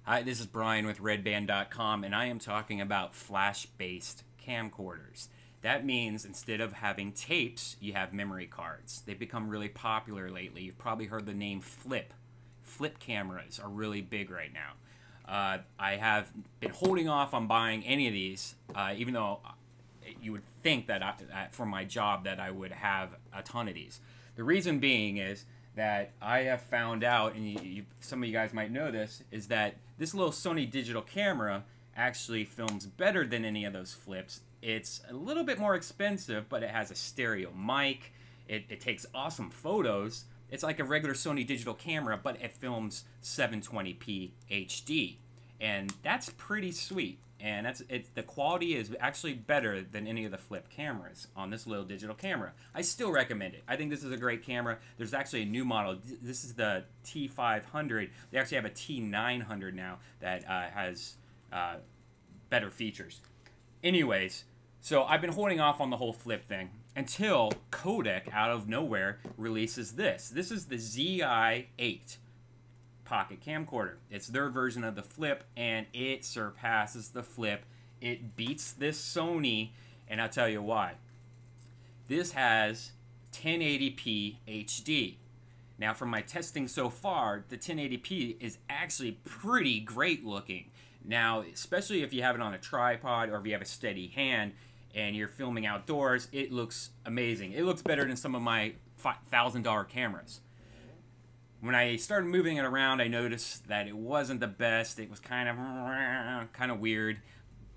Hi, this is Brian with redband.com, and I am talking about flash-based camcorders. That means instead of having tapes, you have memory cards. They've become really popular lately. You've probably heard the name Flip. Flip cameras are really big right now. I have been holding off on buying any of these, even though you would think that for my job that I would have a ton of these. The reason being is that I have found out, and some of you guys might know this, is that this little Sony digital camera actually films better than any of those flips. It's a little bit more expensive, but it has a stereo mic. It takes awesome photos. It's like a regular Sony digital camera, but it films 720p HD, and that's pretty sweet. And the quality is actually better than any of the flip cameras on this little digital camera. I still recommend it. I think this is a great camera. There's actually a new model. This is the T500. They actually have a T900 now that has better features. Anyways, so I've been holding off on the whole flip thing until Kodak, out of nowhere, releases this. This is the Zi8 pocket camcorder. It's their version of the flip, and it surpasses the flip. It beats this Sony, and I'll tell you why. This has 1080p HD. Now, from my testing so far, the 1080p is actually pretty great looking. Now, especially if you have it on a tripod or if you have a steady hand and you're filming outdoors, it looks amazing. It looks better than some of my $1,000 cameras. When I started moving it around, I noticed that it wasn't the best. It was kind of weird.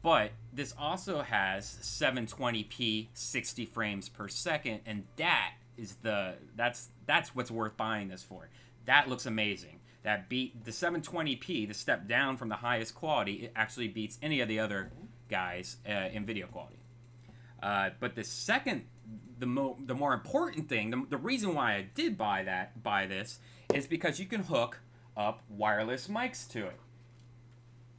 But this also has 720p 60 frames per second, and that's what's worth buying this for. That looks amazing. That beat the 720p, the step down from the highest quality. It actually beats any of the other guys in video quality. But the more important thing, the reason why I did buy this is because you can hook up wireless mics to it.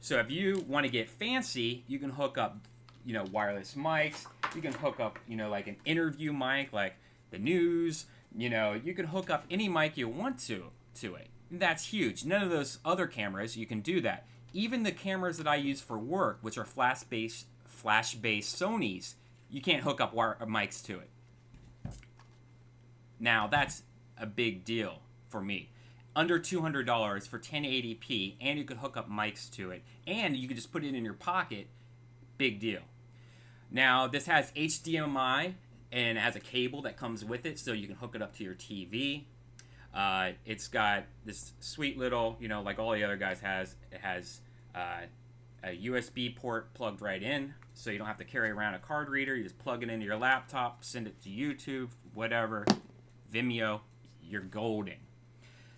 So if you want to get fancy, you can hook up, wireless mics. You can hook up, like an interview mic, like the news. You can hook up any mic you want to it. And that's huge. None of those other cameras, you can do that. Even the cameras that I use for work, which are flash-based Sonys, you can't hook up mics to it. Now, that's a big deal for me. Under $200 for 1080p, and you could hook up mics to it, and you could just put it in your pocket. Big deal. Now, this has HDMI, and it has a cable that comes with it, so you can hook it up to your TV. It's got this sweet little, like all the other guys it has a USB port plugged right in, so you don't have to carry around a card reader. You just plug it into your laptop, send it to YouTube, whatever, Vimeo, you're golden.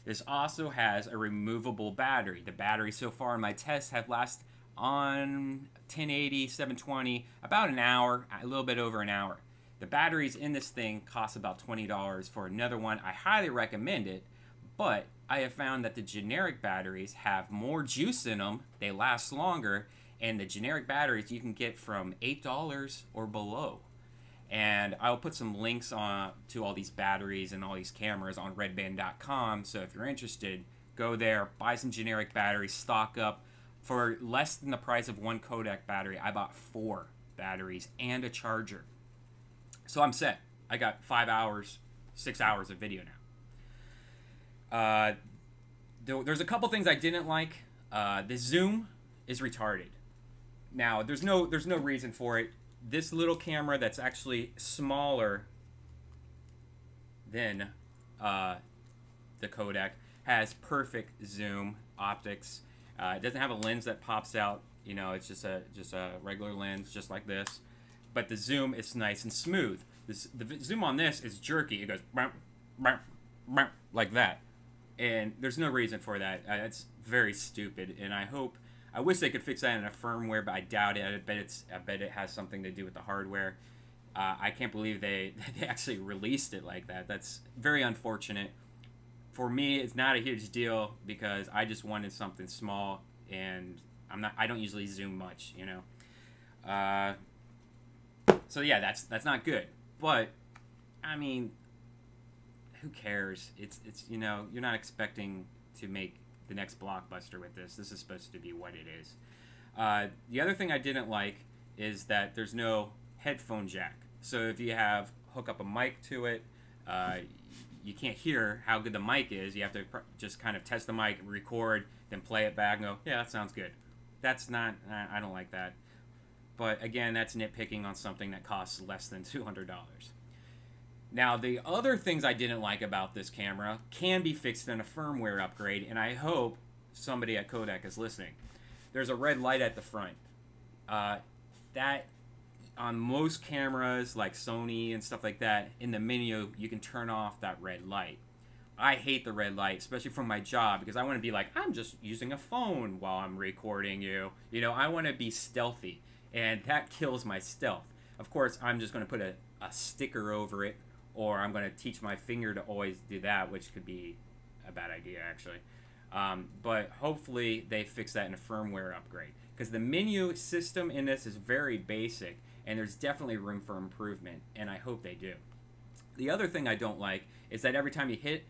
This also has a removable battery. The battery so far in my tests have lasted on 1080, 720, about an hour, a little bit over an hour. The batteries in this thing cost about $20 for another one. I highly recommend it, but I have found that the generic batteries have more juice in them, they last longer, and the generic batteries you can get from $8 or below. And I'll put some links to all these batteries and all these cameras on redband.com, so if you're interested, go there, buy some generic batteries, stock up. For less than the price of one Kodak battery, I bought 4 batteries and a charger. So I'm set. I got 5 hours, 6 hours of video now. There's a couple things I didn't like. The zoom is retarded. Now, there's no reason for it. This little camera that's actually smaller than the Kodak has perfect zoom optics. It doesn't have a lens that pops out. It's just a regular lens, just like this. But the zoom is nice and smooth. The zoom on this is jerky. It goes like that, and there's no reason for that. It's very stupid, and I wish they could fix that in a firmware, but I doubt it. I bet it has something to do with the hardware. I can't believe they actually released it like that. That's very unfortunate. For me, it's not a huge deal because I just wanted something small, and I don't usually zoom much, So yeah, that's not good. But I mean, who cares? It's you're not expecting to make the next blockbuster with this. This is supposed to be what it is. The other thing I didn't like is that there's no headphone jack. So if you hook up a mic to it, you can't hear how good the mic is. You have to just kind of test the mic, record, then play it back and go, yeah, that sounds good. That's not, I don't like that. But again, that's nitpicking on something that costs less than $200. Now, the other things I didn't like about this camera can be fixed in a firmware upgrade, and I hope somebody at Kodak is listening. There's a red light at the front. That, on most cameras like Sony and stuff like that, in the menu, you can turn off that red light. I hate the red light, especially for my job, because I want to be like, I'm just using a phone while I'm recording you. You know, I want to be stealthy, and that kills my stealth. Of course, I'm just going to put a sticker over it, or I'm going to teach my finger to always do that, which could be a bad idea, actually. But hopefully they fix that in a firmware upgrade, because the menu system in this is very basic, and there's definitely room for improvement, and I hope they do. The other thing I don't like is that every time you hit,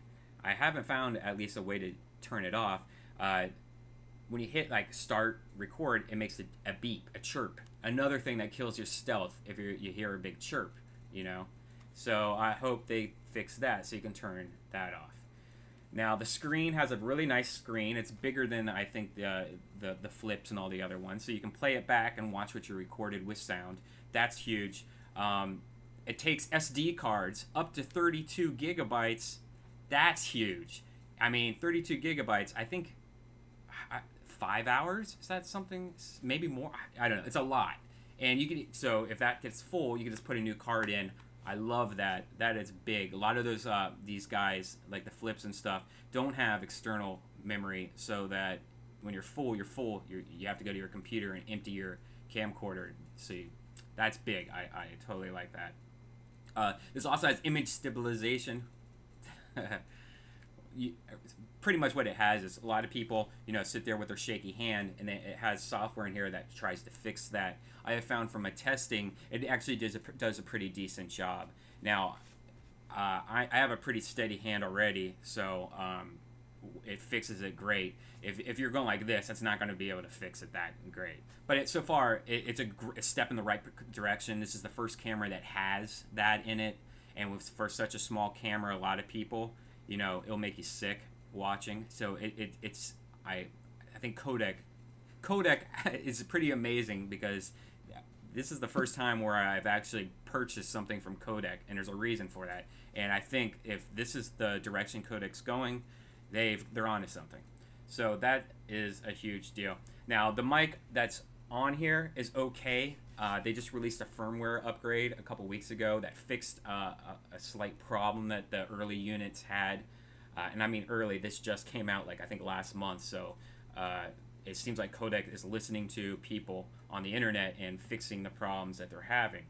I haven't found at least a way to turn it off. When you hit like start record, it makes a beep, a chirp. Another thing that kills your stealth if you hear a big chirp, you know. So I hope they fix that so you can turn that off. Now the screen has a really nice screen. It's bigger than I think the flips and all the other ones, so you can play it back and watch what you recorded with sound. That's huge. It takes SD cards up to 32 gigabytes. That's huge. I mean, 32 gigabytes, I think 5 hours? Is that something? Maybe more? I don't know. It's a lot. And you can, so if that gets full, you can just put a new card in. I love that. That is big. A lot of those these guys, like the flips and stuff, don't have external memory, so that when you're full, you're full. You have to go to your computer and empty your camcorder. So that's big. I totally like that. This also has image stabilization. Pretty much what it has is a lot of people, you know, sit there with their shaky hand, and it has software in here that tries to fix that. I have found from my testing, it actually does a pretty decent job. Now, I have a pretty steady hand already, so it fixes it great. If you're going like this, it's not going to be able to fix it that great. But so far, it's a step in the right direction. This is the first camera that has that in it, and for such a small camera, a lot of people, you know, it'll make you sick watching. So I think Kodak is pretty amazing, because this is the first time where I've actually purchased something from Kodak, and there's a reason for that. And I think if this is the direction Kodak's going, they're onto something. So that is a huge deal. Now the mic that's on here is okay. They just released a firmware upgrade a couple weeks ago that fixed a slight problem that the early units had. And I mean early, this just came out like I think last month, so it seems like Kodak is listening to people on the internet and fixing the problems that they're having.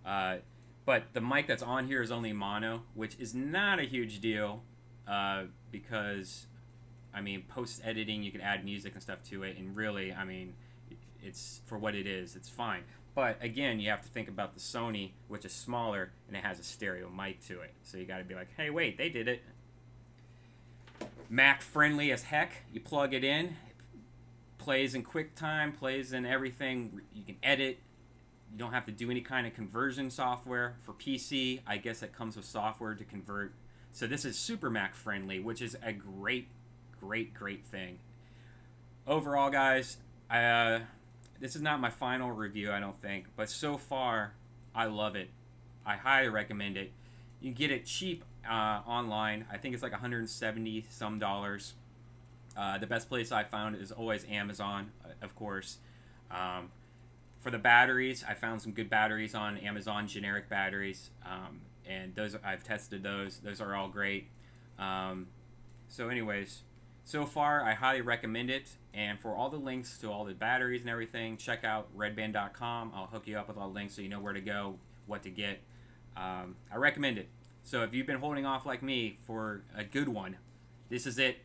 But the mic that's on here is only mono, which is not a huge deal, because I mean, post-editing, you can add music and stuff to it, and really, I mean, it's for what it is, it's fine. But again, you have to think about the Sony, which is smaller, and it has a stereo mic to it. So you got to be like, hey, wait, they did it. Mac friendly as heck. You plug it in, plays in QuickTime, plays in everything. You can edit. You don't have to do any kind of conversion software. For PC, I guess it comes with software to convert. So this is super Mac friendly, which is a great thing. Overall, guys, this is not my final review, I don't think, but so far, I love it. I highly recommend it. You can get it cheap online. I think it's like $170 some. The best place I found is always Amazon, of course. For the batteries, I found some good batteries on Amazon, generic batteries, and those I've tested those. Those are all great. So anyways, so far I highly recommend it. And for all the links to all the batteries and everything, check out redband.com. I'll hook you up with all the links so you know where to go, what to get. I recommend it. So if you've been holding off like me for a good one, this is it.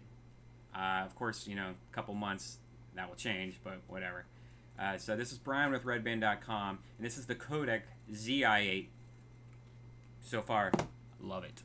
Of course, you know, a couple months that will change, but whatever. So this is Brian with redband.com, and this is the Kodak Zi8. So far, love it.